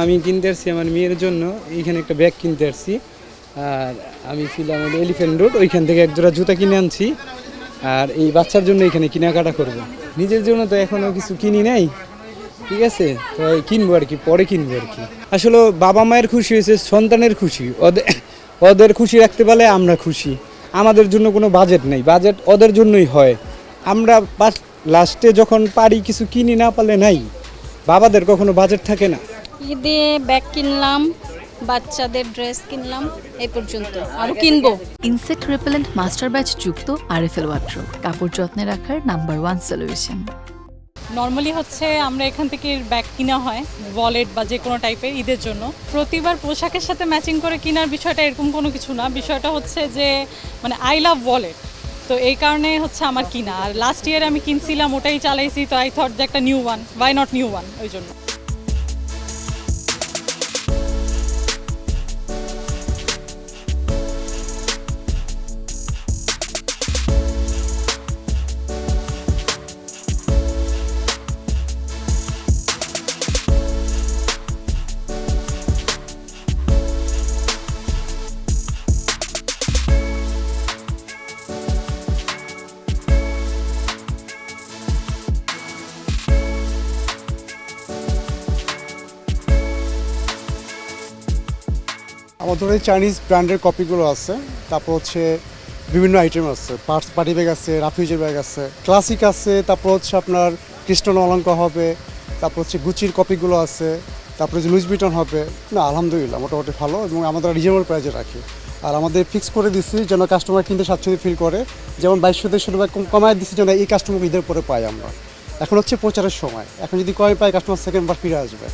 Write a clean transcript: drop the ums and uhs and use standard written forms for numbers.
আমি কিনতে আসছি আমার মেয়ের জন্য, এইখানে একটা ব্যাগ কিনতে আসছি। আর আমি ছিলাম এলিফ্যান্ট রোড, ওইখান থেকে এক জোড়া জুতা কিনে আনছি। আর এই বাচ্চার জন্য এখানে কেনাকাটা করব। নিজের জন্য তো এখনও কিছু কিনি নাই, ঠিক আছে, তো কিনবো আর কি, পরে কিনবো আর কি। আসলে বাবা মায়ের খুশি হয়েছে সন্তানের খুশি, ওদের ওদের খুশি রাখতে পারলে আমরা খুশি। আমাদের জন্য কোনো বাজেট নেই, বাজেট ওদের জন্যই হয়। আমরা লাস্টে যখন পারি কিছু কিনি, না পারলে নাই। বাবাদের কখনো বাজেট থাকে না। ঈদে ব্যাগ কিনলাম, বাচ্চাদের ড্রেস কিনলাম, এই পর্যন্ত। আরও কিনবো। ইনসেক্ট রিপেলেন্ট মাস্টার ব্যাচ যুক্ত আরএফএল ওয়ার্ড্রোব, কাপড় যত্নে রাখার নাম্বার 1 সলিউশন। নর্মালি হচ্ছে আমরা এখান থেকে ব্যাগ কিনা হয়, ওয়ালেট বা যে কোনো টাইপের ঈদের জন্য। প্রতিবার পোশাকের সাথে ম্যাচিং করে কেনার বিষয়টা এরকম কোনো কিছু না, বিষয়টা হচ্ছে যে মানে আই লাভ ওয়ালেট, তো এই কারণে হচ্ছে আমার কিনা। আর লাস্ট ইয়ার আমি কিনছিলাম, ওটাই চালাইছি, তো আই থট যে একটা new one, why not new one, ওই জন্য। আমাদের চাইনিজ ব্র্যান্ডের কপিগুলো আছে, তারপর হচ্ছে বিভিন্ন আইটেম আছে, পার্টি ব্যাগ আছে, রাফিউজের ব্যাগ আছে, ক্লাসিক আছে, তারপর হচ্ছে আপনার ক্রিস্টানো অলঙ্কার হবে, তারপর হচ্ছে গুচির কপিগুলো আছে, তারপর হচ্ছে লুইস ভিটন হবে। না আলহামদুলিল্লাহ মোটামুটি ভালো, এবং আমাদের রিজনেবল প্রাইসে রাখি। আর আমাদের ফিক্স করে দিচ্ছি যেন কাস্টমার কিনতে স্বাচ্ছন্দ্য ফিল করে, যেমন 2200 টাকা কমায় দিচ্ছি যেন এই কাস্টমার ঈদের পরে পাই আমরা। এখন হচ্ছে প্রচারের সময়, এখন যদি কয় পাই কাস্টমার সেকেন্ড বার ফিরে আসবে।